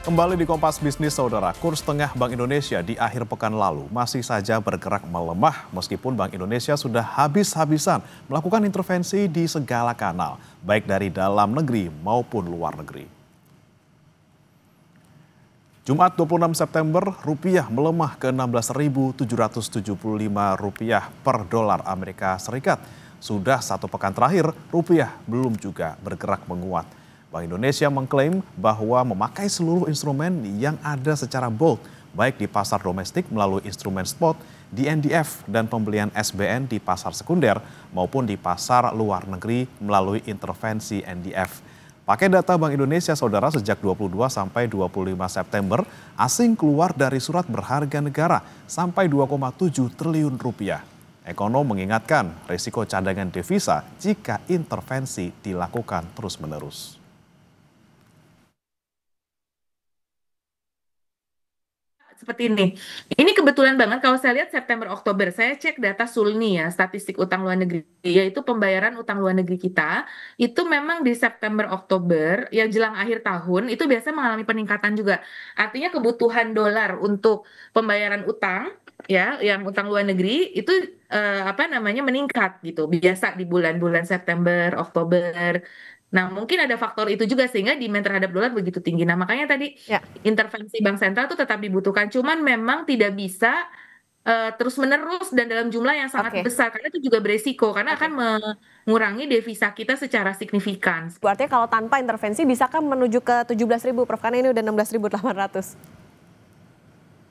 Kembali di Kompas Bisnis, Saudara. Kurs tengah Bank Indonesia di akhir pekan lalu masih saja bergerak melemah meskipun Bank Indonesia sudah habis-habisan melakukan intervensi di segala kanal, baik dari dalam negeri maupun luar negeri. Jumat 26 September, rupiah melemah ke Rp16.775 per dolar Amerika Serikat. Sudah satu pekan terakhir, rupiah belum juga bergerak menguat. Bank Indonesia mengklaim bahwa memakai seluruh instrumen yang ada secara bulk, baik di pasar domestik melalui instrumen spot, di NDF dan pembelian SBN di pasar sekunder, maupun di pasar luar negeri melalui intervensi NDF. Pakai data Bank Indonesia, Saudara, sejak 22 sampai 25 September, asing keluar dari surat berharga negara sampai 2,7 triliun rupiah. Ekonom mengingatkan risiko cadangan devisa jika intervensi dilakukan terus-menerus. Seperti ini. Ini kebetulan banget kalau saya lihat September Oktober, saya cek data Sulni ya, statistik utang luar negeri, yaitu pembayaran utang luar negeri kita, itu memang di September Oktober yang jelang akhir tahun itu biasa mengalami peningkatan juga. Artinya kebutuhan dolar untuk pembayaran utang ya, yang utang luar negeri itu meningkat gitu. Biasa di bulan-bulan September, Oktober. Nah, mungkin ada faktor itu juga sehingga demand terhadap dolar begitu tinggi. Nah, makanya tadi Ya. intervensi bank sentral itu tetap dibutuhkan, cuman memang tidak bisa terus-menerus dan dalam jumlah yang sangat besar, karena itu juga beresiko, karena akan mengurangi devisa kita secara signifikan. Artinya kalau tanpa intervensi bisakah menuju ke 17.000, Prof? Karena ini udah 16.800.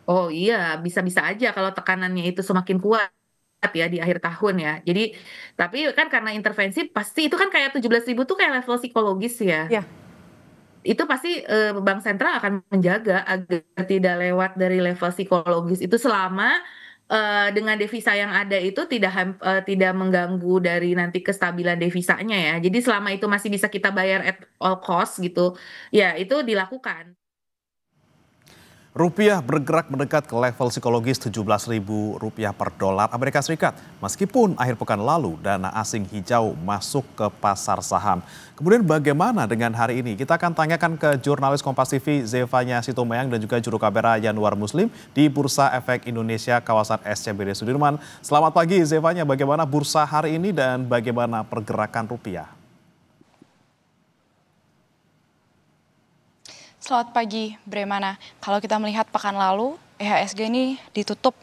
Oh iya, bisa-bisa aja kalau tekanannya itu semakin kuat ya di akhir tahun ya. Jadi, tapi kan karena intervensi pasti itu kan kayak 17.000 tuh kayak level psikologis ya. Ya. Itu pasti bank sentral akan menjaga agar tidak lewat dari level psikologis itu selama dengan devisa yang ada itu tidak mengganggu dari nanti kestabilan devisanya ya. Jadi selama itu masih bisa kita bayar at all cost gitu, ya itu dilakukan. Rupiah bergerak mendekat ke level psikologis Rp17.000 per dolar Amerika Serikat. Meskipun akhir pekan lalu dana asing hijau masuk ke pasar saham. Kemudian bagaimana dengan hari ini? Kita akan tanyakan ke jurnalis Kompas TV Zevanya Sitombayang dan juga juru kamera Yanuar Muslim di Bursa Efek Indonesia kawasan SCBD Sudirman. Selamat pagi Zevanya, bagaimana bursa hari ini dan bagaimana pergerakan rupiah? Selamat pagi, Bremana. Kalau kita melihat pekan lalu, IHSG ini ditutup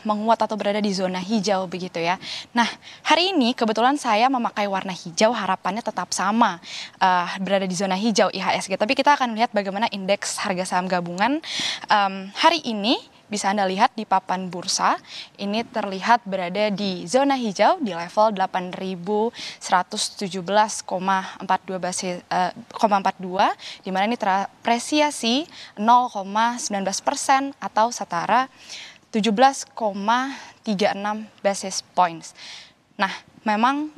menguat atau berada di zona hijau begitu ya. Nah, hari ini kebetulan saya memakai warna hijau, harapannya tetap sama berada di zona hijau IHSG. Tapi kita akan melihat bagaimana indeks harga saham gabungan hari ini. Bisa Anda lihat di papan bursa, ini terlihat berada di zona hijau di level 8.117,42 basis, 42, di mana ini terapresiasi 0,19% atau setara 17,36 basis points. Nah, memang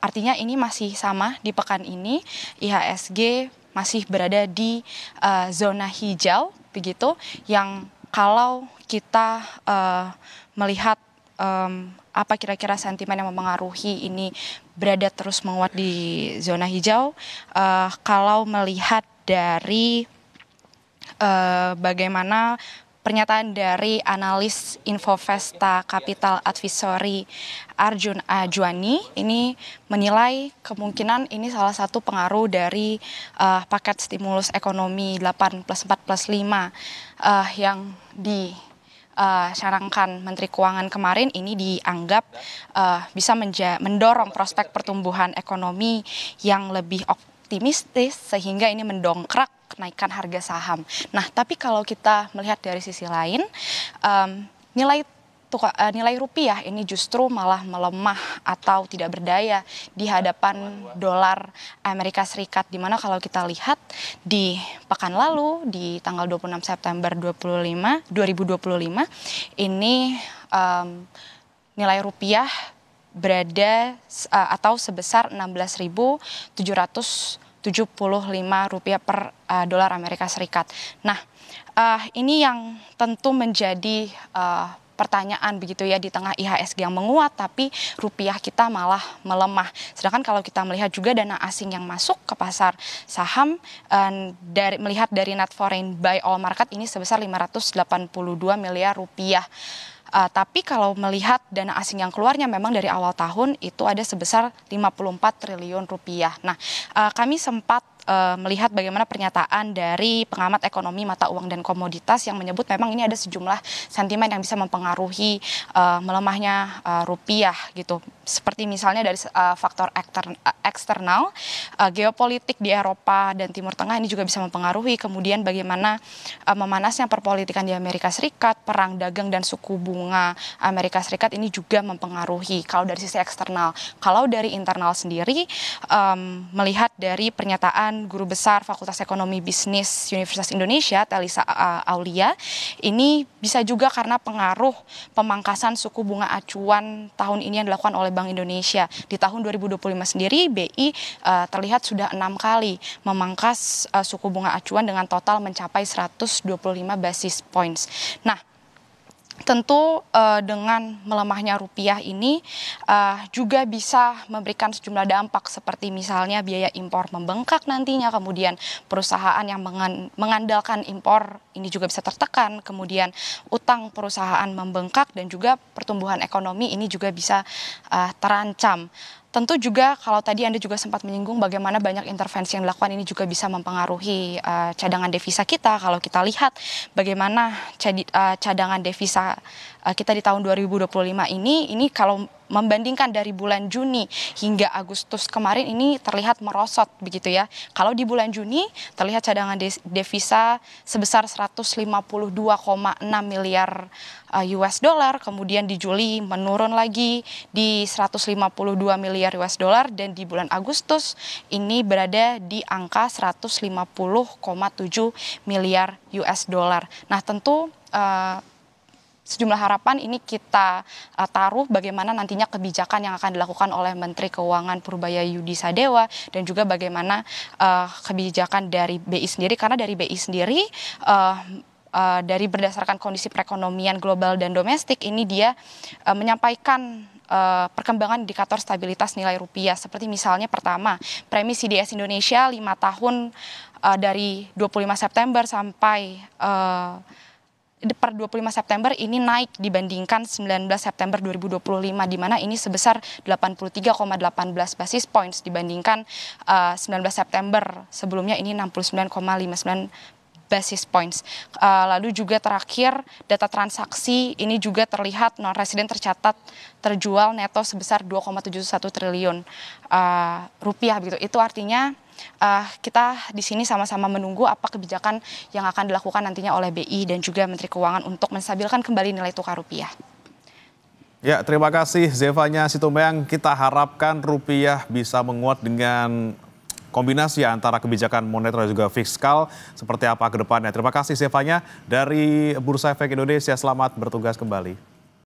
artinya ini masih sama di pekan ini, IHSG masih berada di zona hijau, begitu, yang kalau kita melihat apa kira-kira sentimen yang mempengaruhi ini berada terus menguat di zona hijau, kalau melihat dari bagaimana pernyataan dari analis Infovesta Capital Advisory Arjun Ajwani ini menilai kemungkinan ini salah satu pengaruh dari paket stimulus ekonomi 8+4+5 yang dicanangkan Menteri Keuangan kemarin ini dianggap bisa mendorong prospek pertumbuhan ekonomi yang lebih optimistis sehingga ini mendongkrak kenaikan harga saham. Nah, tapi kalau kita melihat dari sisi lain, nilai rupiah ini justru malah melemah atau tidak berdaya di hadapan dolar Amerika Serikat, di mana kalau kita lihat di pekan lalu di tanggal 26 September 2025 ini nilai rupiah berada atau sebesar Rp16.775 per dolar Amerika Serikat. Nah, ini yang tentu menjadi pertanyaan begitu ya, di tengah IHSG yang menguat tapi rupiah kita malah melemah. Sedangkan kalau kita melihat juga dana asing yang masuk ke pasar saham, melihat dari net foreign buy all market ini sebesar 582 miliar rupiah. Tapi kalau melihat dana asing yang keluarnya memang dari awal tahun itu ada sebesar 54 triliun rupiah. Nah, kami sempat melihat bagaimana pernyataan dari pengamat ekonomi mata uang dan komoditas yang menyebut memang ini ada sejumlah sentimen yang bisa mempengaruhi melemahnya rupiah gitu. Seperti misalnya dari faktor eksternal, geopolitik di Eropa dan Timur Tengah ini juga bisa mempengaruhi. Kemudian bagaimana memanasnya perpolitikan di Amerika Serikat, perang dagang dan suku bunga Amerika Serikat ini juga mempengaruhi kalau dari sisi eksternal. Kalau dari internal sendiri, melihat dari pernyataan Guru Besar Fakultas Ekonomi Bisnis Universitas Indonesia, Telisa Aulia, ini bisa juga karena pengaruh pemangkasan suku bunga acuan tahun ini yang dilakukan oleh Bank Indonesia. Di tahun 2025 sendiri, BI terlihat sudah 6 kali memangkas suku bunga acuan dengan total mencapai 125 basis points. Nah, tentu dengan melemahnya rupiah ini juga bisa memberikan sejumlah dampak seperti misalnya biaya impor membengkak nantinya, kemudian perusahaan yang mengandalkan impor ini juga bisa tertekan, kemudian utang perusahaan membengkak dan juga pertumbuhan ekonomi ini juga bisa terancam. Tentu juga kalau tadi Anda juga sempat menyinggung bagaimana banyak intervensi yang dilakukan ini juga bisa mempengaruhi cadangan devisa kita. Kalau kita lihat bagaimana cadangan devisa kita di tahun 2025 ini kalau membandingkan dari bulan Juni hingga Agustus kemarin ini terlihat merosot begitu ya. Kalau di bulan Juni terlihat cadangan devisa sebesar 152,6 miliar US dollar, kemudian di Juli menurun lagi di 152 miliar US dollar, dan di bulan Agustus ini berada di angka 150,7 miliar US dollar. Nah, tentu sejumlah harapan ini kita taruh bagaimana nantinya kebijakan yang akan dilakukan oleh Menteri Keuangan Purbaya Yudi Sadewa dan juga bagaimana kebijakan dari BI sendiri, karena dari BI sendiri dari berdasarkan kondisi perekonomian global dan domestik ini dia menyampaikan perkembangan indikator stabilitas nilai rupiah, seperti misalnya pertama premi CDS Indonesia 5 tahun dari 25 September sampai per 25 September ini naik dibandingkan 19 September 2025, di mana ini sebesar 83,18 basis points dibandingkan 19 September sebelumnya ini 69,59 basis points. Lalu juga terakhir data transaksi ini juga terlihat non residen tercatat terjual neto sebesar 2,71 triliun rupiah begitu. Itu artinya kita di sini sama-sama menunggu apa kebijakan yang akan dilakukan nantinya oleh BI dan juga Menteri Keuangan untuk menstabilkan kembali nilai tukar rupiah. Ya, terima kasih Zevanya Situmbayang. Kita harapkan rupiah bisa menguat dengan kombinasi antara kebijakan moneter dan juga fiskal. Seperti apa ke depannya. Terima kasih Zevanya dari Bursa Efek Indonesia. Selamat bertugas kembali.